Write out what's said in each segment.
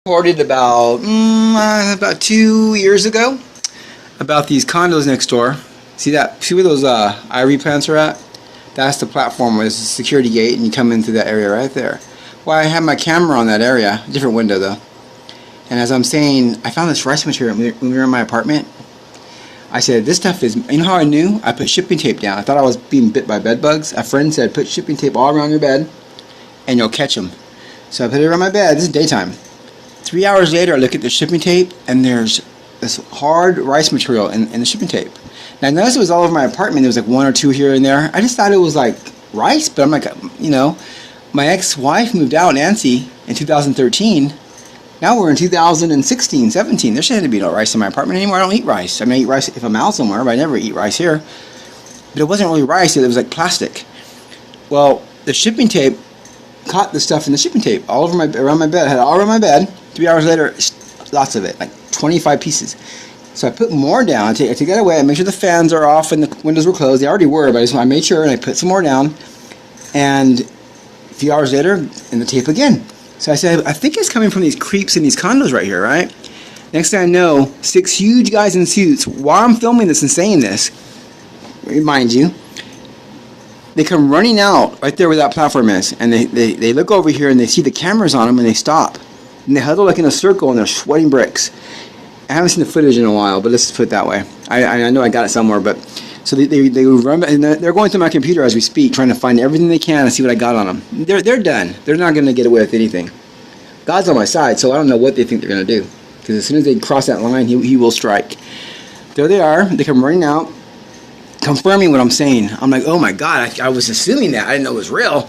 Reported about 2 years ago about these condos next door. See where those ivory plants are at? That's the platform where there's a security gate and you come into that area right there. Well, I had my camera on that area, different window though. And as I'm saying, I found this rice material when we were in my apartment. I said, this stuff is, you know how I knew? I put shipping tape down. I thought I was being bit by bed bugs. A friend said, put shipping tape all around your bed and you'll catch them. So I put it around my bed. This is daytime. 3 hours later, I look at the shipping tape, and there's this hard rice material in the shipping tape. Now, I noticed it was all over my apartment. There was like one or two here and there. I just thought it was like rice, but I'm like, you know, my ex-wife moved out, Nancy, in 2013. Now we're in 2016, 17. There shouldn't be no rice in my apartment anymore. I don't eat rice. I mean, I eat rice if I'm out somewhere, but I never eat rice here. But it wasn't really rice. It was like plastic. Well, the shipping tape caught the stuff in the shipping tape all over around my bed. I had it all around my bed. 3 hours later, lots of it, like 25 pieces. So I put more down. I take that away. I make sure the fans are off and the windows were closed. They already were, but I made sure, and I put some more down. And a few hours later, and the tape again. So I said, I think it's coming from these creeps in these condos right here, right? Next thing I know, 6 huge guys in suits, while I'm filming this and saying this, remind you, they come running out right there where that platform is, and they look over here and they see the cameras on them and they stop. And they huddle like in a circle and they're sweating bricks. I haven't seen the footage in a while, but let's put it that way. I know I got it somewhere, but so they run, and they're going through my computer as we speak, trying to find everything they can and see what I got on them. They're done. They're not going to get away with anything. God's on my side, so I don't know what they think they're going to do. Because as soon as they cross that line, he will strike. There they are. They come running out, confirming what I'm saying. I'm like, oh my God, I was assuming that. I didn't know it was real.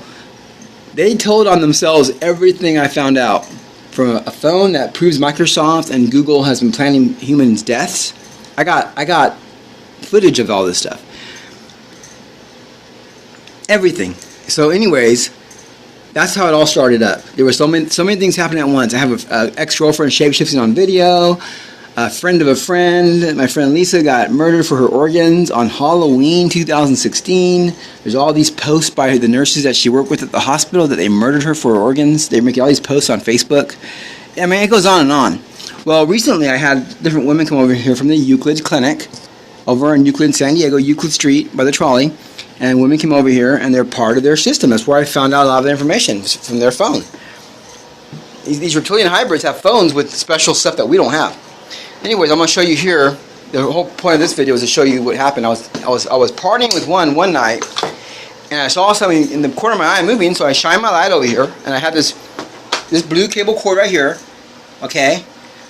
They told on themselves everything I found out. From a phone that proves Microsoft and Google has been planning humans' deaths. I got footage of all this stuff. Everything. So anyways, that's how it all started up. There were so many things happening at once. I have an ex-girlfriend shape-shifting on video. A friend of a friend, my friend Lisa, got murdered for her organs on Halloween 2016. There's all these posts by the nurses that she worked with at the hospital that they murdered her for her organs. They're making all these posts on Facebook. I mean, it goes on and on. Well, recently I had different women come over here from the Euclid Clinic over in Euclid, San Diego, Euclid Street by the trolley. And women came over here and they're part of their system. That's where I found out a lot of the information from their phone. These reptilian hybrids have phones with special stuff that we don't have. Anyways, I'm going to show you here. The whole point of this video is to show you what happened. I was partying with one night, and I saw something in the corner of my eye moving. So I shined my light over here, and I had this blue cable cord right here. Okay,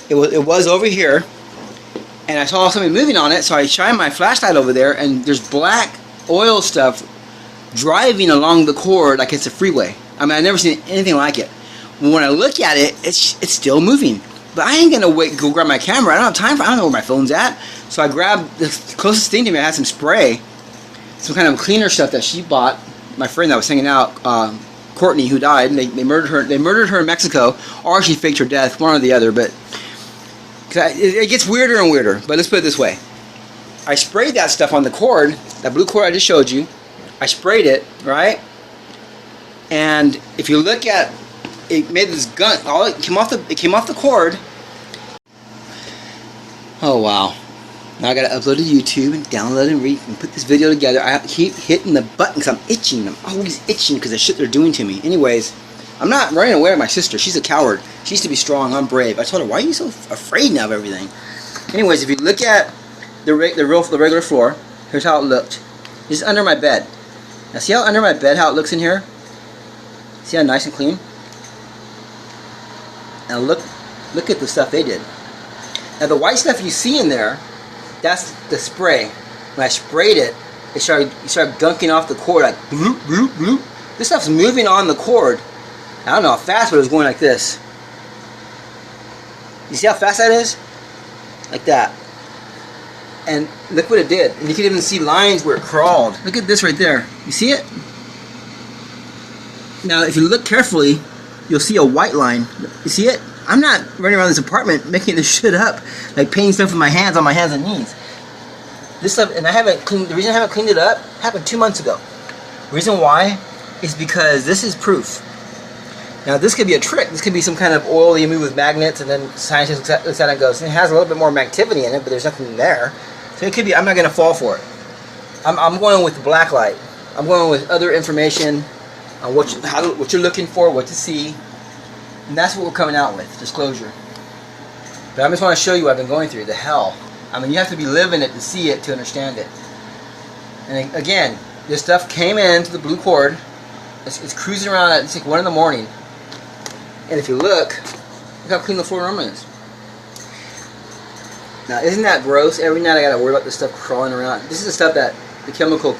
it was over here, and I saw something moving on it. So I shined my flashlight over there, and there's black oil stuff driving along the cord like it's a freeway. I mean, I've never seen anything like it. When I look at it, it's still moving. But I ain't gonna go grab my camera. I don't have time I don't know where my phone's at. So I grabbed the closest thing to me. I had some spray, some kind of cleaner stuff that she bought. My friend that was hanging out, Courtney, who died. They murdered her. They murdered her in Mexico, or she faked her death, one or the other. But it gets weirder and weirder. But let's put it this way: I sprayed that stuff on the cord, that blue cord I just showed you. I sprayed it, right? And if you look at it, made this gun. It came off the cord. Oh wow! Now I gotta upload to YouTube and download and put this video together. I keep hitting the button because I'm itching. I'm always itching because of the shit they're doing to me. Anyways, I'm not running away with my sister. She's a coward. She used to be strong. I'm brave. I told her, why are you so afraid now of everything? Anyways, if you look at the regular floor, here's how it looked. This is under my bed. Now see how under my bed how it looks in here? See how nice and clean? Now look at the stuff they did. Now the white stuff you see in there, that's the spray. When I sprayed it, it started gunking off the cord like bloop, bloop, bloop. This stuff's moving on the cord. I don't know how fast, but it was going like this. You see how fast that is? Like that. And look what it did. And you can even see lines where it crawled. Look at this right there. You see it? Now if you look carefully, you'll see a white line. You see it? I'm not running around this apartment making this shit up, like painting stuff with my hands on my hands and knees. This stuff, and I haven't cleaned. The reason I haven't cleaned it up happened 2 months ago. The reason why is because this is proof. Now this could be a trick. This could be some kind of oil you move with magnets, and then scientists looks at it and goes, it has a little bit more activity in it, but there's nothing there. So it could be. I'm not going to fall for it. I'm going with the black light. I'm going with other information on what you're looking for, what to see, and that's what we're coming out with. Disclosure. But I just want to show you what I've been going through. The hell. I mean, you have to be living it to see it, to understand it. And again, this stuff came into the blue cord. It's cruising around at it's like 1 in the morning. And if you look how clean the floor normally is. Now, isn't that gross? Every night I gotta worry about this stuff crawling around. This is the stuff that the chemical,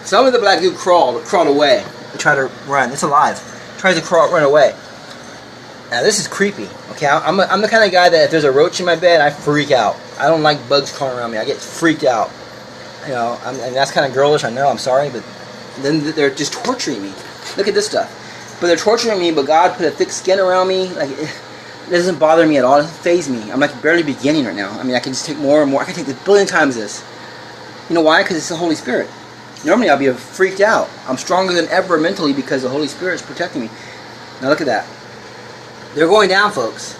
some of the black goo crawled away. They try to run. It's alive. Tries to run away. Now this is creepy. Okay, I'm the kind of guy that if there's a roach in my bed, I freak out. I don't like bugs crawling around me. I get freaked out. And that's kind of girlish. I know. I'm sorry, but then they're just torturing me. Look at this stuff. But they're torturing me, but God put a thick skin around me. Like, it doesn't bother me at all. It doesn't faze me. I'm like barely beginning right now. I mean, I can just take more and more. I can take a billion times this. You know why? Because it's the Holy Spirit. Normally, I'll be freaked out. I'm stronger than ever mentally because the Holy Spirit is protecting me. Now, look at that. They're going down, folks.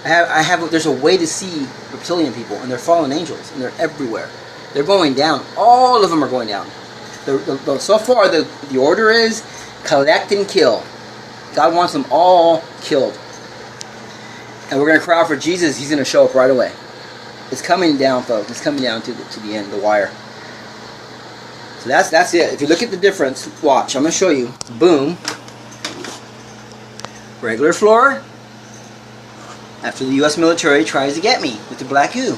There's a way to see reptilian people, and they're fallen angels, and they're everywhere. They're going down. All of them are going down. So far, the order is collect and kill. God wants them all killed. And we're going to cry out for Jesus. He's going to show up right away. It's coming down, folks. It's coming down to the end, the wire. So that's it. If you look at the difference, watch. I'm going to show you. Boom. Regular floor. After the U.S. military tries to get me with the black goo.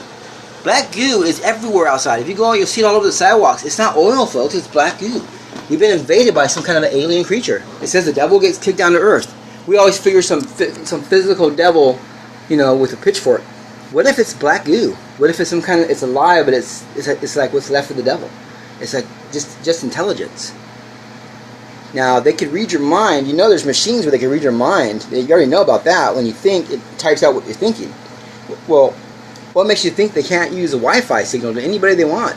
Black goo is everywhere outside. If you go, you'll see it all over the sidewalks. It's not oil, folks. It's black goo. We've been invaded by some kind of an alien creature. It says the devil gets kicked down to earth. We always figure some physical devil, with a pitchfork. What if it's black goo? What if it's some kind of, it's alive, but it's like what's left of the devil? It's like just intelligence. Now, they could read your mind. There's machines where they can read your mind. You already know about that. When you think, it types out what you're thinking. Well, what makes you think they can't use a Wi-Fi signal to anybody they want?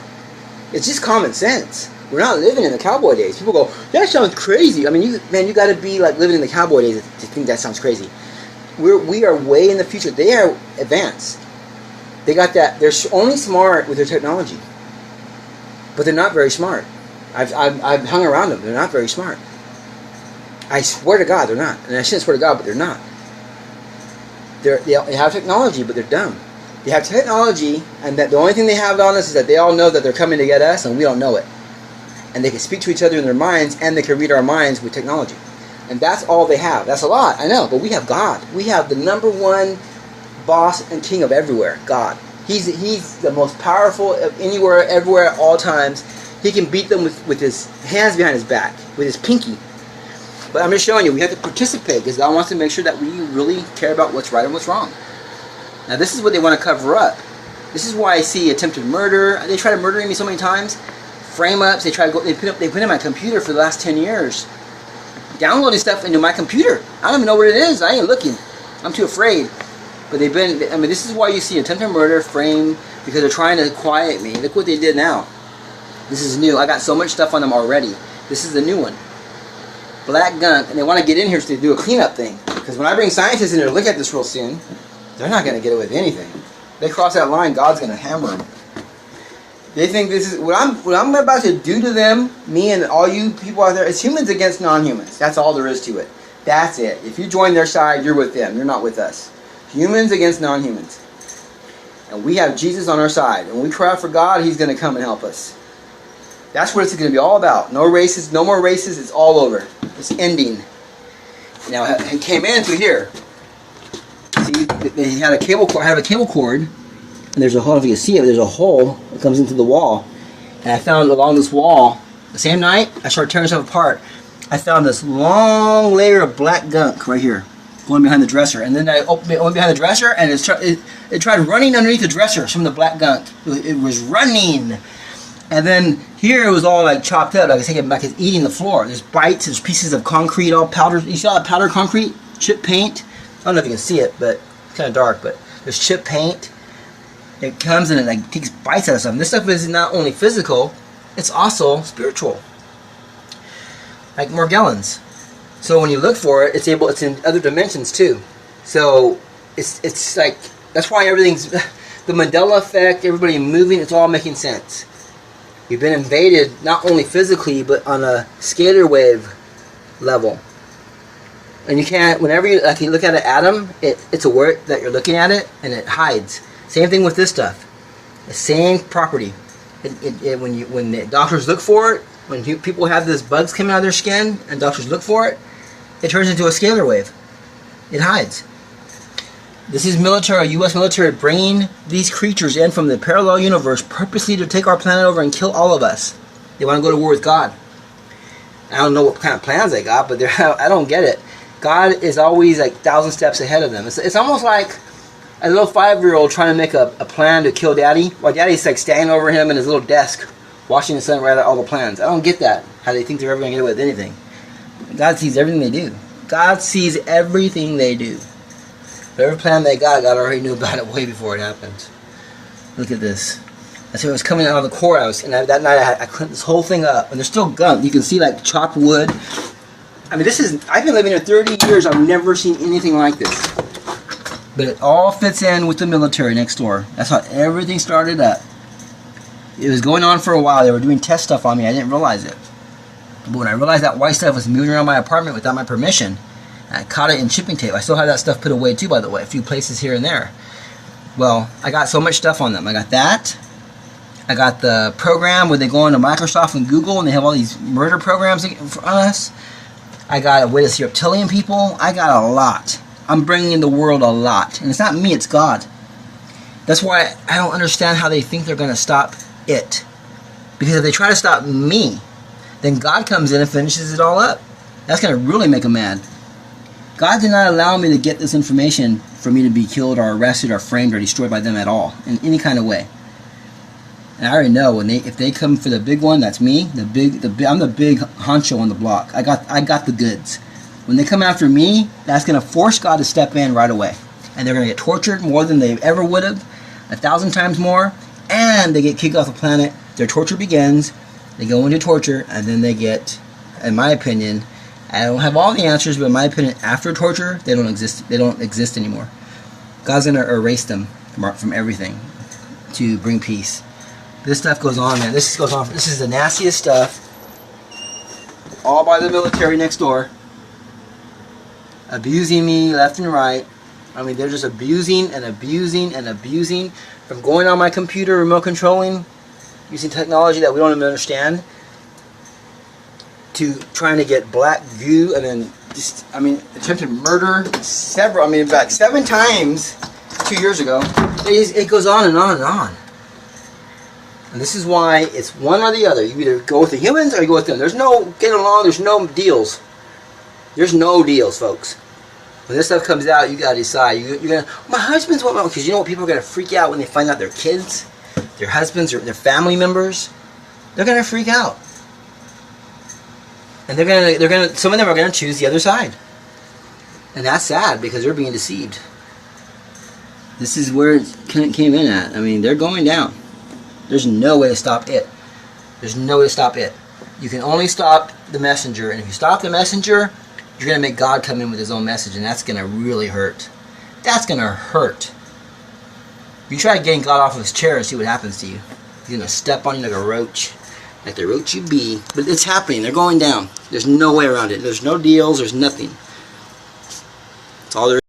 It's just common sense. We're not living in the cowboy days. People go, that sounds crazy. I mean, you got to be like living in the cowboy days to think that sounds crazy. We are way in the future. They are advanced. They got that. They're only smart with their technology, but they're not very smart. I've hung around them. They're not very smart. I swear to God, they're not. And I shouldn't swear to God, but they're not. They have technology, but they're dumb. They have technology, and that the only thing they have on us is that they all know that they're coming to get us, and we don't know it. And they can speak to each other in their minds, and they can read our minds with technology. And that's all they have. That's a lot, I know, but we have God. We have the #1 boss and king of everywhere, God. He's the most powerful of anywhere, everywhere, at all times. He can beat them with his hands behind his back, with his pinky. But I'm just showing you, we have to participate, because God wants to make sure that we really care about what's right and what's wrong. Now this is what they want to cover up. This is why I see attempted murder. They try to murder me so many times. Frame ups. They put in my computer for the last 10 years, downloading stuff into my computer. I don't even know where it is. I ain't looking. I'm too afraid. But this is why you see attempted murder, frame, because they're trying to quiet me. Look what they did now. This is new. I got so much stuff on them already. This is the new one. Black gunk, and they want to get in here to do a cleanup thing. Because when I bring scientists in here to look at this real soon, they're not going to get away with anything. They cross that line, God's going to hammer them. They think this is what I'm about to do to them, me and all you people out there. It's humans against non-humans. That's all there is to it. That's it. If you join their side, you're with them. You're not with us. Humans against non-humans. And we have Jesus on our side. And when we cry out for God, He's going to come and help us. That's what it's going to be all about. No races, no more races. It's all over. It's ending. Now, it came in through here. See, they had a cable cord. I have a cable cord. And there's a hole, if you can see it, there's a hole that comes into the wall. And I found along this wall, the same night, I started tearing stuff apart. I found this long layer of black gunk right here, going behind the dresser. And then I opened behind the dresser, and it tried running underneath the dresser, some of the black gunk. It was running. And then here it was all like chopped up, like it's eating the floor. There's bites, there's pieces of concrete, all powdered. You see all that powdered concrete? Chip paint? I don't know if you can see it, but it's kind of dark, but there's chip paint. It comes and it like takes bites out of stuff. And this stuff is not only physical, it's also spiritual. Like Morgellons. So when you look for it, it's in other dimensions too. So it's like, that's why everything's the Mandela effect, everybody moving, it's all making sense. You've been invaded not only physically but on a scalar wave level. And you can't, whenever you look at an atom, it's aware that you're looking at it and it hides. Same thing with this stuff. The same property. When the doctors look for it, when people have these bugs coming out of their skin and doctors look for it, it turns into a scalar wave. It hides. This is military, U.S. military bringing these creatures in from the parallel universe purposely to take our planet over and kill all of us. They want to go to war with God. I don't know what kind of plans they got, but I don't get it. God is always like 1,000 steps ahead of them. It's almost like a little 5-year-old trying to make a plan to kill Daddy, while Daddy's like standing over him in his little desk, watching his son write out all the plans. I don't get that, how they think they're ever going to get away with anything. God sees everything they do. God sees everything they do. Whatever plan they got, God already knew about it way before it happened. Look at this. That's what was coming out of the courthouse, and that night I cleaned this whole thing up, and there's still gunk. You can see like chopped wood. I mean, I've been living here 30 years. I've never seen anything like this. But it all fits in with the military next door. That's how everything started up. It was going on for a while. They were doing test stuff on me. I didn't realize it. But when I realized that white stuff was moving around my apartment without my permission, I caught it in shipping tape. I still have that stuff put away too, by the way. A few places here and there. Well, I got so much stuff on them. I got that. I got the program where they go into Microsoft and Google and they have all these murder programs for us. I got a way to see reptilian people. I got a lot. I'm bringing in the world a lot. And it's not me, it's God. That's why I don't understand how they think they're going to stop it. Because if they try to stop me, then God comes in and finishes it all up. That's going to really make them mad. God did not allow me to get this information for me to be killed or arrested or framed or destroyed by them at all, in any kind of way. And I already know if they come for the big one, that's me. I'm the big honcho on the block. I got the goods. When they come after me, that's going to force God to step in right away, and they're going to get tortured more than they ever would have, 1,000 times more, and they get kicked off the planet. Their torture begins. They go into torture, and then they get, in my opinion, I don't have all the answers, but in my opinion, after torture, they don't exist. They don't exist anymore. God's going to erase them from everything to bring peace. This stuff goes on, man. This goes on. This is the nastiest stuff. All by the military next door. Abusing me left and right. I mean, they're just abusing and abusing and abusing. From going on my computer, remote controlling, using technology that we don't even understand, to trying to get black goo, and then just, attempted murder about 7 times 2 years ago. It goes on and on and on. And this is why it's one or the other. You either go with the humans or you go with them. There's no getting along. There's no deals. There's no deals, folks. When this stuff comes out, you gotta decide. You're gonna. My husband's what? Because you know what? People are gonna freak out when they find out their kids, their husbands, or their family members. They're gonna freak out, and they're gonna. Some of them are gonna choose the other side, and that's sad because they're being deceived. This is where it came in at. I mean, they're going down. There's no way to stop it. There's no way to stop it. You can only stop the messenger, and if you stop the messenger, you're going to make God come in with his own message, and that's going to really hurt. That's going to hurt. If you try getting God off of his chair and see what happens to you, he's going to step on you like a roach, like the roach you be. But it's happening. They're going down. There's no way around it. There's no deals. There's nothing. That's all there is.